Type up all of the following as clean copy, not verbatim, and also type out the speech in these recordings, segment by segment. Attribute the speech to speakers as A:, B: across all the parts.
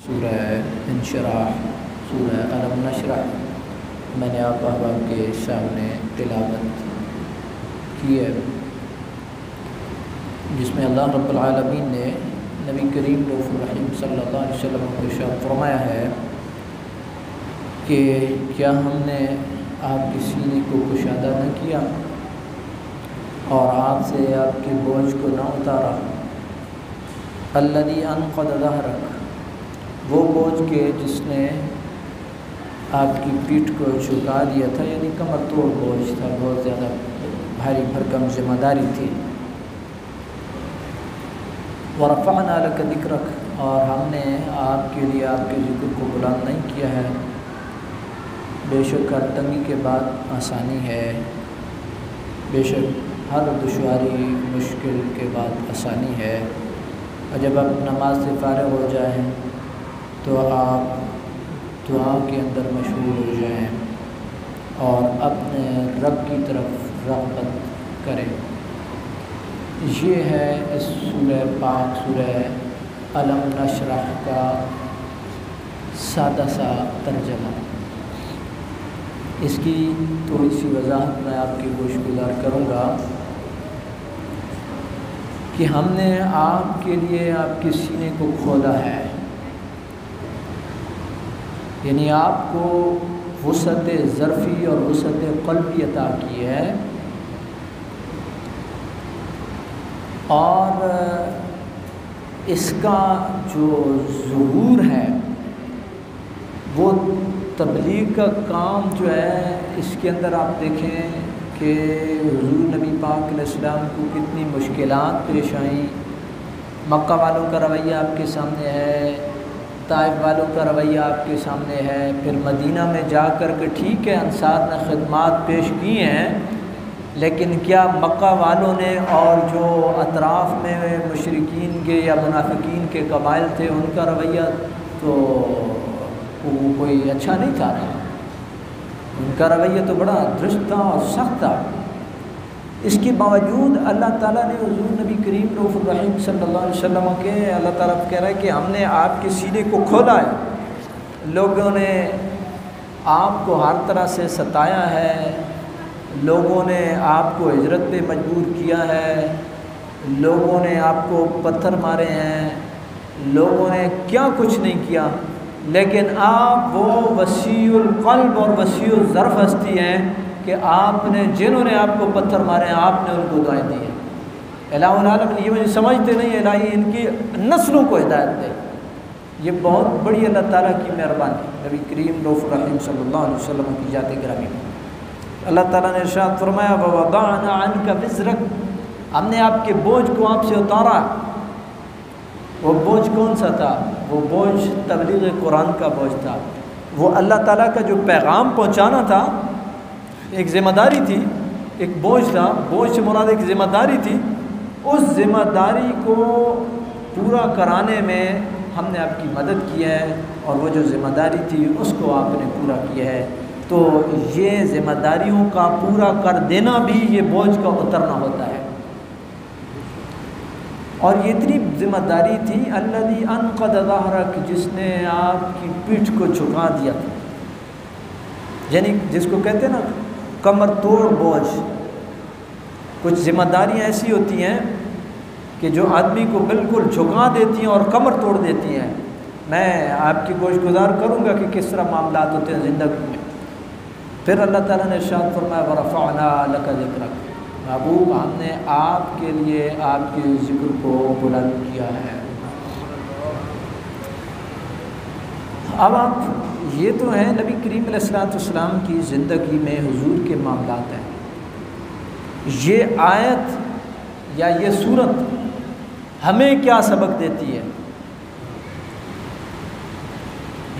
A: سورہ انشراح، سورہ الم نشرح میں نے آپ احباب کے سامنے تلاوت کی ہے، جس میں اللہ رب العالمین نے نبی کریم رؤوف الرحیم صلی اللہ علیہ وسلم کو ارشاد فرمایا ہے کہ کیا ہم نے آپ کے سینے کو کشادہ نہ کیا اور آپ سے آپ کے بوجھ کو نہ اتارا؟ الذی انقض ظہرک، وہ بوجھ کے جس نے آپ کی پیٹھ کو جھکا دیا تھا، یعنی کمر توڑ بوجھ تھا، بہت زیادہ بھاری بھرکم ذمہ داری تھی۔ ورفعنا لک ذکرک، اور ہم نے آپ کے لیے آپ کے ذکر کو بلند نہیں کیا ہے۔ بے شک ہر تنگی کے بعد آسانی ہے، بے شک ہر دشواری مشکل کے بعد آسانی ہے۔ اور جب آپ نماز سے فارغ ہو جائیں تو آپ دعا کے اندر مشغول ہو جائیں اور اپنے رب کی طرف رغبت کریں۔ یہ ہے اس سورہ پاک، سورہ الم نشرح کا سادہ سا ترجمہ۔ اس کی تھوڑی سی وضاحت میں آپ کی گوش گزار کروں گا کہ ہم نے آپ کے لیے آپ کے سینے کو کھولا ہے، یعنی آپ کو وسعت ظرفی اور وسعت قلبی عطا کی ہے، اور اس کا جو ظہور ہے وہ تبلیغ کا کام جو ہے، اس کے اندر آپ دیکھیں کہ حضور نبی پاک علیہ السلام کو کتنی مشکلات پیش آئیں۔ مکہ والوں کا رویہ آپ کے سامنے ہے، طائف والوں کا رویہ آپ کے سامنے ہے، پھر مدینہ میں جا کر کے ٹھیک ہے انصار نے خدمات پیش کی ہیں، لیکن کیا مکہ والوں نے اور جو اطراف میں مشرکین کے یا منافقین کے قبائل تھے ان کا رویہ تو وہ کوئی اچھا نہیں تھا، ان کا رویہ تو بڑا درست تھا اور سخت تھا۔ اس کے باوجود اللہ تعالیٰ نے حضور نبی کریم رؤوف الرحیم صلی اللہ علیہ وسلم کے اللہ تعالیٰ کہہ رہا ہے کہ ہم نے آپ کے سینے کو کھولا ہے۔ لوگوں نے آپ کو ہر طرح سے ستایا ہے، لوگوں نے آپ کو ہجرت پہ مجبور کیا ہے، لوگوں نے آپ کو پتھر مارے ہیں، لوگوں نے کیا کچھ نہیں کیا، لیکن آپ وہ وسیع القلب اور وسیع الظرف ہستی ہیں کہ آپ نے جنہوں نے آپ کو پتھر مارے ہیں آپ نے ان کو دعائیں دی ہیں۔ الہ العالمین یہ مجھے سمجھتے نہیں، الہی ان کی نسلوں کو ہدایت دے۔ یہ بہت بڑی اللہ تعالیٰ کی مہربانی، نبی کریم رؤوف الرحیم صلی اللہ علیہ وسلم کی ذات گرامی میں اللہ تعالیٰ نے ارشاد فرمایا وَوَضَعْنَا عَنْكَ وِزْرَكَ، ہم نے آپ کے بوجھ کو آپ سے اتارا۔ وہ بوجھ کون سا تھا؟ وہ بوجھ تبلیغ قرآن کا بوجھ تھا، وہ اللہ تعالیٰ کا جو پیغام پہنچانا تھا، ایک ذمہ داری تھی، ایک بوجھ تھا، بوجھ سے مراد ایک ذمہ داری تھی۔ اس ذمہ داری کو پورا کرانے میں ہم نے آپ کی مدد کی ہے، اور وہ جو ذمہ داری تھی اس کو آپ نے پورا کیا ہے۔ تو یہ ذمہ داریوں کا پورا کر دینا بھی یہ بوجھ کا اترنا ہوتا ہے، اور یہ اتنی ذمہ داری تھی الذی انقض ظہرک، جس نے آپ کی پیٹھ کو جھکا دیا تھا، یعنی جس کو کہتے ہیں نا کمر توڑ بوجھ۔ کچھ ذمہ داریاں ایسی ہوتی ہیں کہ جو آدمی کو بالکل جھکا دیتی ہیں اور کمر توڑ دیتی ہیں۔ میں آپ کی گوش گزار کروں گا کہ کس طرح معاملات ہوتے ہیں زندگی میں۔ پھر اللہ تعالیٰ نے ارشاد فرمایا وَرَفَعْنَا لَكَ ذِكْرَكَ، محبوب ہم نے آپ کے لیے آپ کے ذکر کو بلند کیا ہے۔ اب آپ یہ تو ہے نبی کریم علیہ السلام کی زندگی میں حضور کے معاملات ہیں۔ یہ آیت یا یہ صورت ہمیں کیا سبق دیتی ہے؟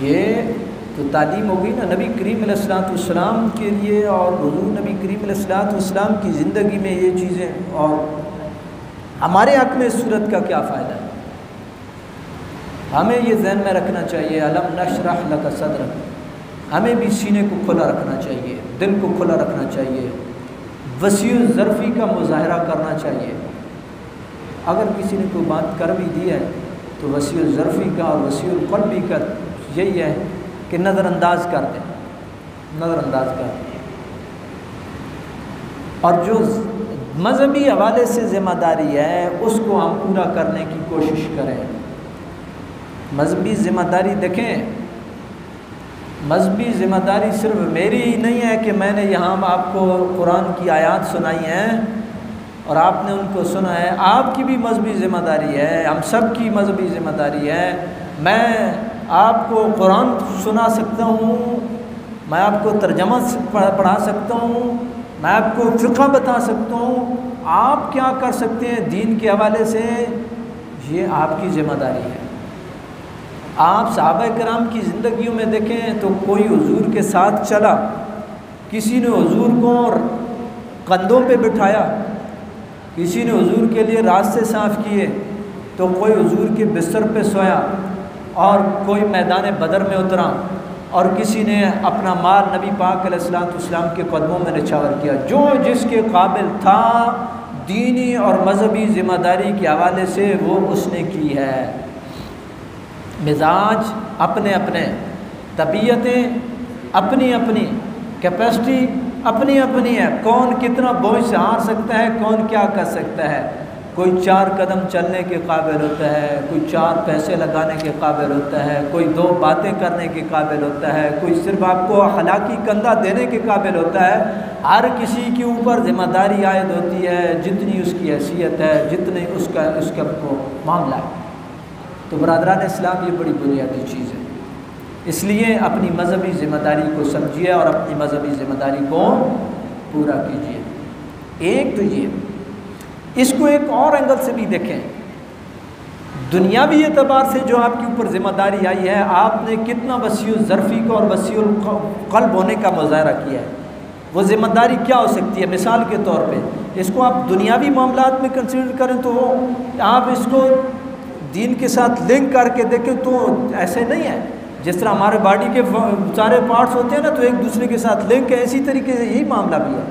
A: یہ تو تعلیم ہوگی نا نبی کریم علیہ السلام کے لیے، اور حضور نبی کریم علیہ السلام کی زندگی میں یہ چیزیں، اور ہمارے حق میں اس صورت کا کیا فائدہ ہے؟ ہمیں یہ ذہن میں رکھنا چاہیے الم نشرح لک صدرک، ہمیں بھی سینے کو کھلا رکھنا چاہیے، دل کو کھلا رکھنا چاہیے، وسیع ظرفی کا مظاہرہ کرنا چاہیے۔ اگر کسی نے کوئی بات کر بھی دی ہے تو وسیع الظرفی کا اور وسیع القلبی کا یہی ہے کہ نظر انداز کر دیں، نظر انداز کر دیں۔ اور جو مذہبی حوالے سے ذمہ داری ہے اس کو ہم پورا کرنے کی کوشش کریں۔ مذہبی ذمہ داری دیکھیں، مذہبی ذمہ داری صرف میری ہی نہیں ہے کہ میں نے یہاں آپ کو قرآن کی آیات سنائی ہیں اور آپ نے ان کو سنا ہے، آپ کی بھی مذہبی ذمہ داری ہے، ہم سب کی مذہبی ذمہ داری ہے۔ میں آپ کو قرآن سنا سکتا ہوں، میں آپ کو ترجمہ پڑھا سکتا ہوں، میں آپ کو فقہ بتا سکتا ہوں، آپ کیا کر سکتے ہیں دین کے حوالے سے، یہ آپ کی ذمہ داری ہے۔ آپ صحابہ کرام کی زندگیوں میں دیکھیں تو کوئی حضور کے ساتھ چلا، کسی نے حضور کو کندھوں پہ بٹھایا، کسی نے حضور کے لیے راستے صاف کیے، تو کوئی حضور کے بستر پہ سویا، اور کوئی میدان بدر میں اترا، اور کسی نے اپنا مال نبی پاک علیہ السلام کے قدموں میں نچھاور کیا۔ جو جس کے قابل تھا دینی اور مذہبی ذمہ داری کے حوالے سے وہ اس نے کی ہے۔ مزاج اپنے اپنے، طبیعتیں اپنی اپنی، کیپیسٹی اپنی اپنی ہے، کون کتنا بوجھ سہار سکتا ہے، کون کیا کر سکتا ہے۔ کوئی 4 قدم چلنے کے قابل ہوتا ہے، کوئی 4 پیسے لگانے کے قابل ہوتا ہے، کوئی 2 باتیں کرنے کے قابل ہوتا ہے، کوئی صرف آپ کو اخلاقی کندھا دینے کے قابل ہوتا ہے۔ ہر کسی کے اوپر ذمہ داری عائد ہوتی ہے جتنی اس کی حیثیت ہے، جتنے اس کا کو معاملہ ہے۔ تو برادران اسلام یہ بڑی بنیادی چیز ہے، اس لیے اپنی مذہبی ذمہ داری کو سمجھیے اور اپنی مذہبی ذمہ داری کو پورا کیجیے۔ ایک تو یہ، اس کو ایک اور اینگل سے بھی دیکھیں، دنیاوی اعتبار سے جو آپ کے اوپر ذمہ داری آئی ہے، آپ نے کتنا وسیع الظرفی کا اور وسیع القلب ہونے کا مظاہرہ کیا ہے۔ وہ ذمہ داری کیا ہو سکتی ہے؟ مثال کے طور پہ اس کو آپ دنیاوی معاملات میں کنسیڈر کریں تو آپ اس کو دین کے ساتھ لنک کر کے دیکھیں تو ایسے نہیں ہے۔ جس طرح ہمارے باڈی کے سارے پارٹس ہوتے ہیں نا تو ایک دوسرے کے ساتھ لنک ہے، اسی طریقے سے یہی معاملہ بھی ہے۔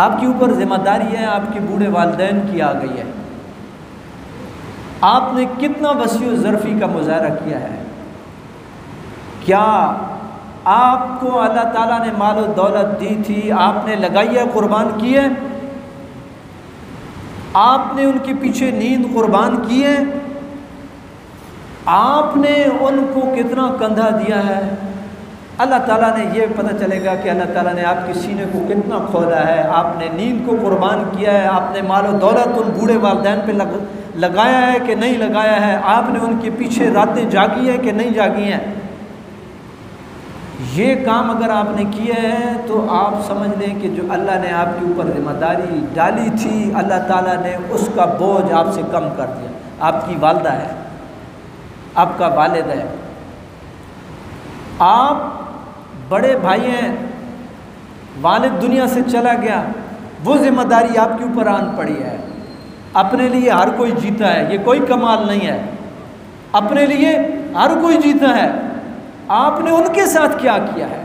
A: آپ کے اوپر ذمہ داری ہے، آپ کے بوڑھے والدین کی آ گئی ہے، آپ نے کتنا وسیع الظرفی کا مظاہرہ کیا ہے۔ کیا آپ کو اللہ تعالیٰ نے مال و دولت دی تھی، آپ نے لگائی ہے، قربان کی ہے، آپ نے ان کے پیچھے نیند قربان کی ہے، آپ نے ان کو کتنا کندھا دیا ہے۔ اللہ تعالیٰ نے یہ پتہ چلے گا کہ اللہ تعالیٰ نے آپ کے سینے کو کتنا کھولا ہے، آپ نے نیند کو قربان کیا ہے، آپ نے مال و دولت ان بوڑھے والدین پہ لگایا ہے کہ نہیں لگایا ہے، آپ نے ان کے پیچھے راتیں جاگی ہے کہ نہیں جاگی ہیں۔ یہ کام اگر آپ نے کیا ہے تو آپ سمجھ لیں کہ جو اللہ نے آپ کے اوپر ذمہ داری ڈالی تھی، اللہ تعالیٰ نے اس کا بوجھ آپ سے کم کر دیا۔ آپ کی والدہ ہے، آپ کا والد ہے، آپ بڑے بھائی ہیں، والد دنیا سے چلا گیا، وہ ذمہ داری آپ کے اوپر آن پڑی ہے۔ اپنے لیے ہر کوئی جیتا ہے، یہ کوئی کمال نہیں ہے، اپنے لیے ہر کوئی جیتا ہے۔ آپ نے ان کے ساتھ کیا کیا ہے؟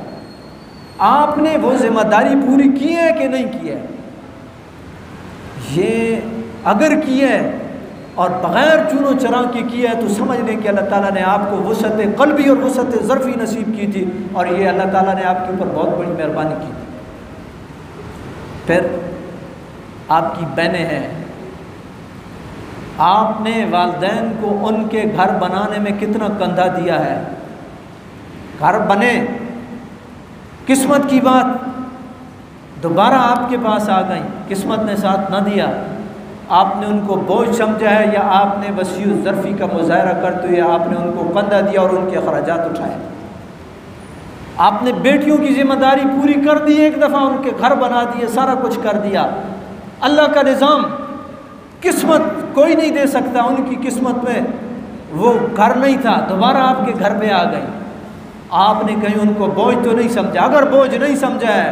A: آپ نے وہ ذمہ داری پوری کی ہے کہ نہیں کی ہے؟ یہ اگر کی ہے اور بغیر چون و چرا کے کیا ہے تو سمجھ لیں کہ اللہ تعالیٰ نے آپ کو وسعت قلبی اور وسعت ظرفی نصیب کی تھی، اور یہ اللہ تعالیٰ نے آپ کے اوپر بہت بڑی مہربانی کی تھی۔ پھر آپ کی بہنیں ہیں، آپ نے والدین کو ان کے گھر بنانے میں کتنا کندھا دیا ہے۔ گھر بنے، قسمت کی بات دوبارہ آپ کے پاس آ گئی، قسمت نے ساتھ نہ دیا، آپ نے ان کو بوجھ سمجھا ہے، یا آپ نے وسیع الظرفی کا مظاہرہ کرتے ہوئے آپ نے ان کو کندھا دیا اور ان کے اخراجات اٹھائے۔ آپ نے بیٹیوں کی ذمہ داری پوری کر دی، ایک دفعہ ان کے گھر بنا دیے، سارا کچھ کر دیا۔ اللہ کا نظام، قسمت کوئی نہیں دے سکتا، ان کی قسمت میں وہ گھر نہیں تھا، دوبارہ آپ کے گھر پہ آ گئی۔ آپ نے کہیں ان کو بوجھ تو نہیں سمجھا؟ اگر بوجھ نہیں سمجھا ہے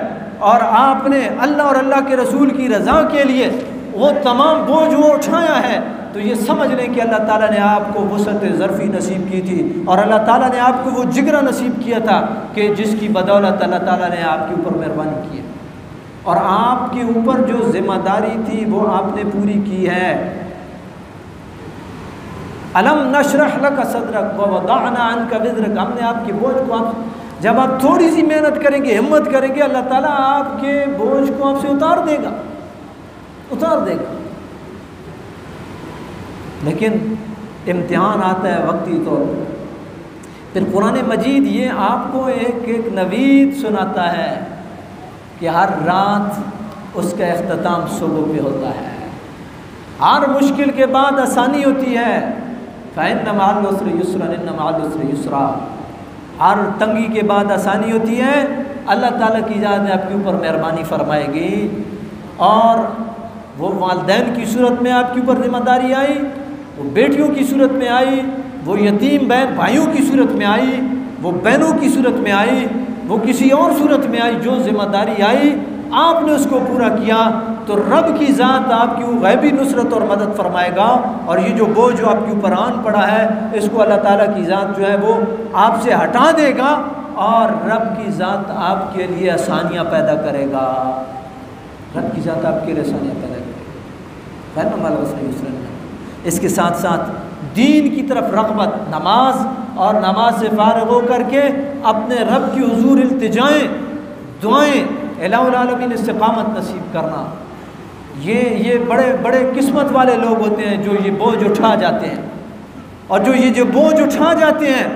A: اور آپ نے اللہ اور اللہ کے رسول کی رضا کے لیے وہ تمام بوجھ وہ اٹھایا ہے، تو یہ سمجھ لیں کہ اللہ تعالیٰ نے آپ کو وسعت ظرفی نصیب کی تھی، اور اللہ تعالیٰ نے آپ کو وہ جگرہ نصیب کیا تھا کہ جس کی بدولت اللہ تعالیٰ نے آپ کے اوپر مہربانی کی ہے، اور آپ کے اوپر جو ذمہ داری تھی وہ آپ نے پوری کی ہے۔ الم نشرح لک صدرک ووضعنا عنک وزرک، ہم نے آپ کے بوجھ کو جب آپ تھوڑی سی محنت کریں گے، ہمت کریں گے، اللہ تعالیٰ آپ کے بوجھ کو آپ سے اتار دے گا، اتار دے گا۔ لیکن امتحان آتا ہے وقتی طور پر۔ پھر قرآن مجید یہ آپ کو ایک ایک نوید سناتا ہے کہ ہر رات اس کا اختتام صبح پہ ہوتا ہے، ہر مشکل کے بعد آسانی ہوتی ہے، فَإِنَّ مَعَ الْعُسْرِ يُسْرًا إِنَّ مَعَ الْعُسْرِ يُسْرًا، ہر تنگی کے بعد آسانی ہوتی ہے۔ اللہ تعالیٰ کی ذات آپ کے اوپر مہربانی فرمائے گی، اور وہ والدین کی صورت میں آپ کے اوپر ذمہ داری آئی، وہ بیٹیوں کی صورت میں آئی، وہ یتیم بہن بھائیوں کی صورت میں آئی، وہ بہنوں کی صورت میں آئی، وہ کسی اور صورت میں آئی، جو ذمہ داری آئی آپ نے اس کو پورا کیا تو رب کی ذات آپ کی غیبی نصرت اور مدد فرمائے گا، اور یہ جو بوجھ جو آپ کے اوپر آن پڑا ہے اس کو اللہ تعالیٰ کی ذات جو ہے وہ آپ سے ہٹا دے گا، اور رب کی ذات آپ کے لیے آسانیاں پیدا کرے گا، رب کی ذات آپ کے لیے آسانیاں پیدا کرے گا۔ اس کے ساتھ ساتھ دین کی طرف رغبت، نماز، اور نماز سے فارغ ہو کر کے اپنے رب کی حضور التجائیں، دعائیں، الہ العالمین استقامت نصیب کرنا، یہ بڑے بڑے قسمت والے لوگ ہوتے ہیں جو یہ بوجھ اٹھا جاتے ہیں، اور جو بوجھ اٹھا جاتے ہیں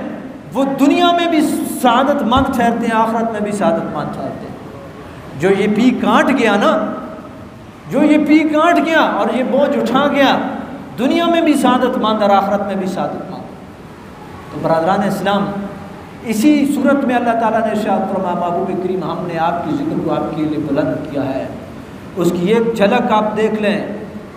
A: وہ دنیا میں بھی سعادت مند ٹھہرتے ہیں، آخرت میں بھی سعادت مند ٹھہرتے ہیں۔ جو یہ پی کاٹ گیا نا، جو یہ پی کاٹ گیا اور یہ بوجھ اٹھا گیا، دنیا میں بھی سعادت مند اور آخرت میں بھی سعادت مند۔ تو برادران اسلام، اسی صورت میں اللہ تعالیٰ نے ارشاد فرمایا، محبوب کریم ہم نے آپ کی ذکر کو آپ کے لیے بلند کیا ہے۔ اس کی ایک جھلک آپ دیکھ لیں،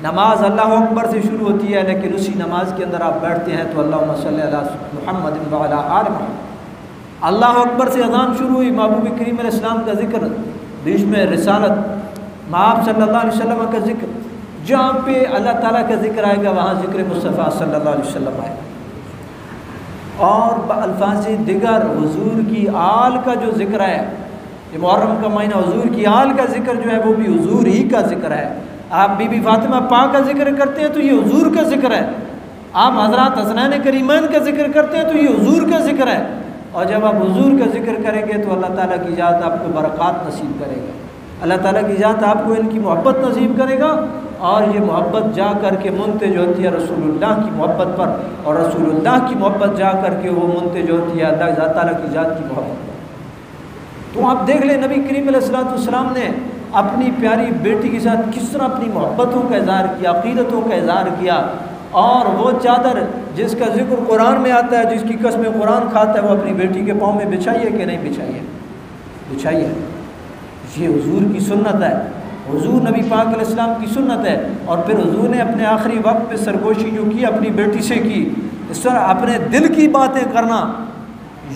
A: نماز اللہ اکبر سے شروع ہوتی ہے، لیکن اسی نماز کے اندر آپ بیٹھتے ہیں تو اللہم صلی علی محمد وعلی آل محمد، اللہ اکبر سے اذان شروع ہوئی، محبوب کریم علیہ السلام کا ذکر، بیچ میں رسالت، آپ صلی اللہ علیہ وسلم کا ذکر، جہاں پہ اللہ تعالیٰ کا ذکر آئے گا وہاں ذکر مصطفیٰ صلی اللہ علیہ وسلم آئے گا، اور الفاظ دیگر حضور کی آل کا جو ذکر ہے، یہ محرم کا مہینہ، حضور کی آل کا ذکر جو ہے وہ بھی حضور ہی کا ذکر ہے۔ آپ بی بی فاطمہ پاک کا ذکر کرتے ہیں تو یہ حضور کا ذکر ہے، آپ حضرات حسنین کریمین کا ذکر کرتے ہیں تو یہ حضور کا ذکر ہے، اور جب آپ حضور کا ذکر کریں گے تو اللہ تعالیٰ کی ذات آپ کو برکات نصیب کرے گا، اللہ تعالیٰ کی ذات آپ کو ان کی محبت نصیب کرے گا، اور یہ محبت جا کر کے منتج ہوتی ہے رسول اللہ کی محبت پر، اور رسول اللہ کی محبت جا کر کے وہ منتج ہوتی ہے اللہ تعالیٰ کی ذات کی محبت پر۔ تو آپ دیکھ لیں نبی کریم علیہ السلام نے اپنی پیاری بیٹی کے ساتھ کس طرح اپنی محبتوں کا اظہار کیا، عقیدتوں کا اظہار کیا، اور وہ چادر جس کا ذکر قرآن میں آتا ہے، جس کی قسم قرآن کھاتا ہے، وہ اپنی بیٹی کے پاؤں میں بچھائیے کہ نہیں بچھائیے؟ بچھائیے۔ یہ حضور کی سنت ہے، حضور نبی پاک علیہ السلام کی سنت ہے، اور پھر حضور نے اپنے آخری وقت پہ سرگوشی جو کی اپنی بیٹی سے کی، اس طرح اپنے دل کی باتیں کرنا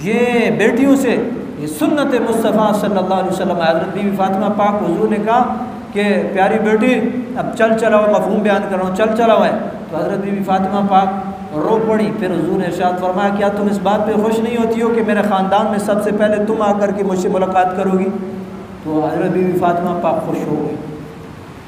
A: یہ بیٹیوں سے، یہ سنت مصطفیٰ صلی اللہ علیہ وسلم ہے۔ حضرت بی بی فاطمہ پاک حضور نے کہا کہ پیاری بیٹی اب چل چلا ہوا، مفہوم بیان کر رہا ہوں، چل چلا ہوا ہے، تو حضرت بی بی فاطمہ پاک رو پڑی۔ پھر حضور نے ارشاد فرمایا، کیا تم اس بات پہ خوش نہیں ہوتی ہو کہ میرے خاندان میں سب سے پہلے تم آ کر کے مجھ سے ملاقات کرو گی؟ تو حضرت بی بی فاطمہ پاک خوش ہو گئی۔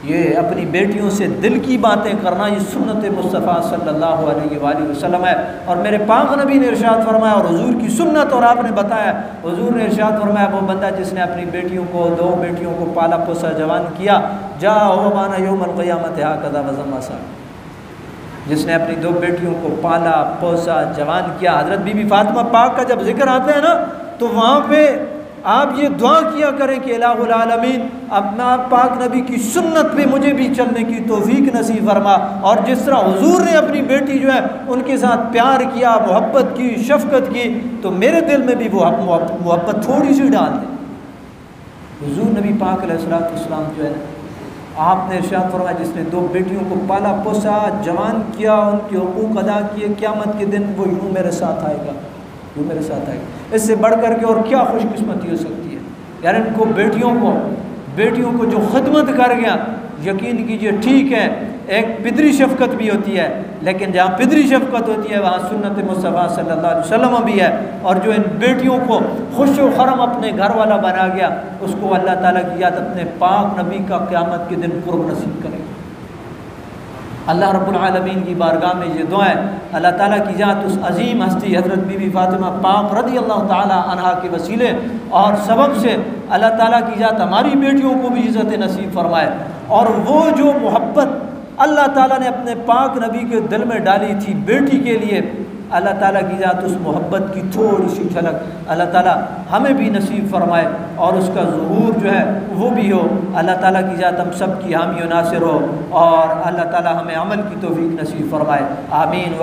A: یہ اپنی بیٹیوں سے دل کی باتیں کرنا یہ سنت مصطفیٰ صلی اللہ علیہ وآلہ وسلم ہے، اور میرے پاک نبی نے ارشاد فرمایا، اور حضور کی سنت، اور آپ نے بتایا، حضور نے ارشاد فرمایا، وہ بندہ جس نے اپنی بیٹیوں کو، دو بیٹیوں کو پالا پوسا جوان کیا، جاء مانا یوم القیامت ھکذا وزمسا، جس نے اپنی دو بیٹیوں کو پالا پوسا جوان کیا۔ حضرت بی بی فاطمہ پاک کا جب ذکر آتا ہے نا تو وہاں پہ آپ یہ دعا کیا کریں کہ الہ العالمین اپنا پاک نبی کی سنت پہ مجھے بھی چلنے کی توفیق نصیب فرما، اور جس طرح حضور نے اپنی بیٹی جو ہے ان کے ساتھ پیار کیا، محبت کی، شفقت کی، تو میرے دل میں بھی وہ محبت تھوڑی سی ڈال دیں۔ حضور نبی پاک علیہ السلام جو ہے آپ نے ارشاد فرمایا، جس نے دو بیٹیوں کو پالا پوسا جوان کیا، ان کے حقوق ادا کیے، قیامت کے دن وہ یوں میرے ساتھ آئے گا، یوں میرے ساتھ آئے گا۔ اس سے بڑھ کر کے اور کیا خوش قسمتی ہو سکتی ہے؟ یار ان کو بیٹیوں کو جو خدمت کر گیا، یقین کیجئے ٹھیک ہے ایک پدری شفقت بھی ہوتی ہے، لیکن جہاں پدری شفقت ہوتی ہے وہاں سنت مصطفیٰ صلی اللہ علیہ وسلم بھی ہے، اور جو ان بیٹیوں کو خوش و خرم اپنے گھر والا بنا گیا، اس کو اللہ تعالیٰ کی یاد اپنے پاک نبی کا قیامت کے دن قرب نصیب کرے گا۔ اللہ رب العالمین کی بارگاہ میں یہ دعائیں اللہ تعالیٰ کی ذات اس عظیم ہستی حضرت بی بی فاطمہ پاک رضی اللہ تعالیٰ عنہا کے وسیلے اور سبب سے اللہ تعالیٰ کی ذات ہماری بیٹیوں کو بھی عزت نصیب فرمائے، اور وہ جو محبت اللہ تعالیٰ نے اپنے پاک نبی کے دل میں ڈالی تھی بیٹی کے لیے، اللہ تعالیٰ کی ذات اس محبت کی تھوڑی سی جھلک اللہ تعالیٰ ہمیں بھی نصیب فرمائے اور اس کا ظہور جو ہے وہ بھی ہو۔ اللہ تعالیٰ کی ذات ہم سب کی حامی و ناصر ہو، اور اللہ تعالیٰ ہمیں عمل کی توفیق نصیب فرمائے، آمین۔